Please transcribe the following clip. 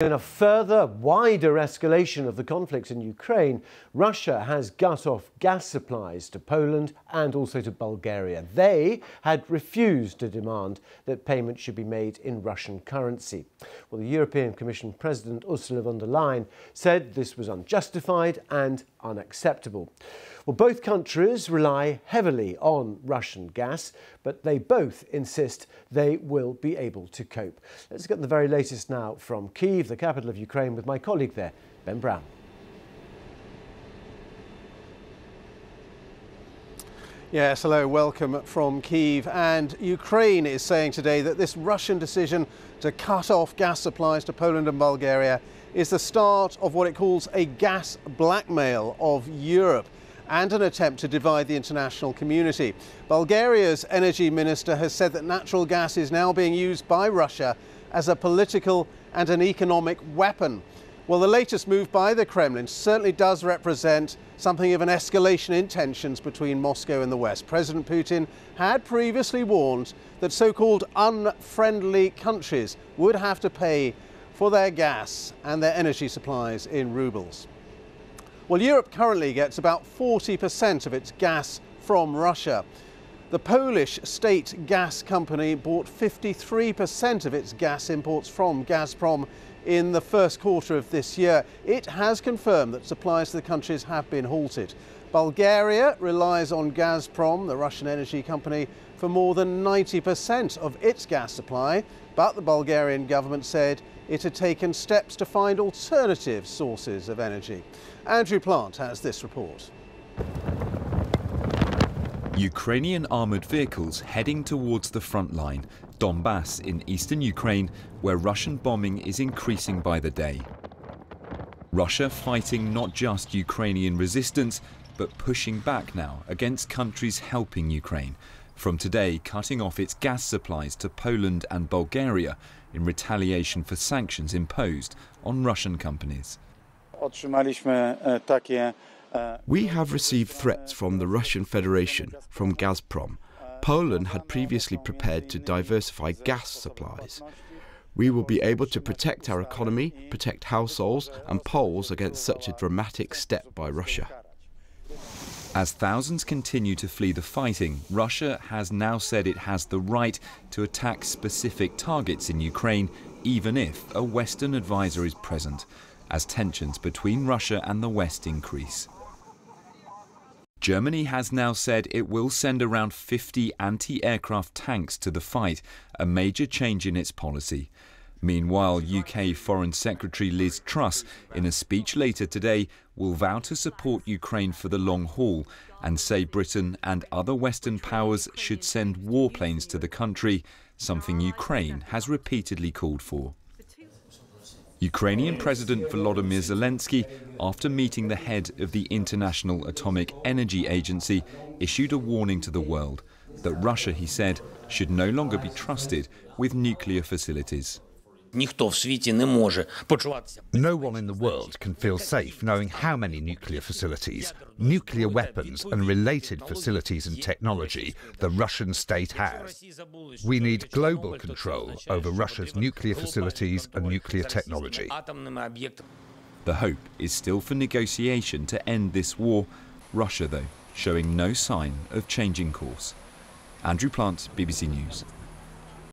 In a further, wider escalation of the conflict in Ukraine, Russia has cut off gas supplies to Poland and also to Bulgaria. They had refused to demand that payment should be made in Russian currency. Well, the European Commission President Ursula von der Leyen said this was unjustified and unacceptable. Well, both countries rely heavily on Russian gas, but they both insist they will be able to cope. Let's get the very latest now from Kyiv, the capital of Ukraine, with my colleague there, Ben Brown. Yes, hello, welcome from Kyiv. And Ukraine is saying today that this Russian decision to cut off gas supplies to Poland and Bulgaria is the start of what it calls a gas blackmail of Europe and an attempt to divide the international community. Bulgaria's energy minister has said that natural gas is now being used by Russia as a political and an economic weapon. Well, the latest move by the Kremlin certainly does represent something of an escalation in tensions between Moscow and the West. President Putin had previously warned that so-called unfriendly countries would have to pay for their gas and their energy supplies in roubles. Well, Europe currently gets about 40% of its gas from Russia. The Polish state gas company bought 53% of its gas imports from Gazprom in the first quarter of this year. It has confirmed that supplies to the countries have been halted. Bulgaria relies on Gazprom, the Russian energy company, for more than 90% of its gas supply, but the Bulgarian government said it had taken steps to find alternative sources of energy. Andrew Plant has this report. Ukrainian armoured vehicles heading towards the front line, Donbass in eastern Ukraine, where Russian bombing is increasing by the day. Russia fighting not just Ukrainian resistance, but pushing back now against countries helping Ukraine, from today cutting off its gas supplies to Poland and Bulgaria in retaliation for sanctions imposed on Russian companies. We have received threats from the Russian Federation, from Gazprom. Poland had previously prepared to diversify gas supplies. We will be able to protect our economy, protect households and Poles against such a dramatic step by Russia. As thousands continue to flee the fighting, Russia has now said it has the right to attack specific targets in Ukraine, even if a Western advisor is present, as tensions between Russia and the West increase. Germany has now said it will send around 50 anti-aircraft tanks to the fight, a major change in its policy. Meanwhile, UK Foreign Secretary Liz Truss, in a speech later today, will vow to support Ukraine for the long haul and say Britain and other Western powers should send warplanes to the country, something Ukraine has repeatedly called for. Ukrainian President Volodymyr Zelensky, after meeting the head of the International Atomic Energy Agency, issued a warning to the world that Russia, he said, should no longer be trusted with nuclear facilities. No one in the world can feel safe knowing how many nuclear facilities, nuclear weapons and related facilities and technology the Russian state has. We need global control over Russia's nuclear facilities and nuclear technology. The hope is still for negotiation to end this war, Russia, though, showing no sign of changing course. Andrew Plant, BBC News.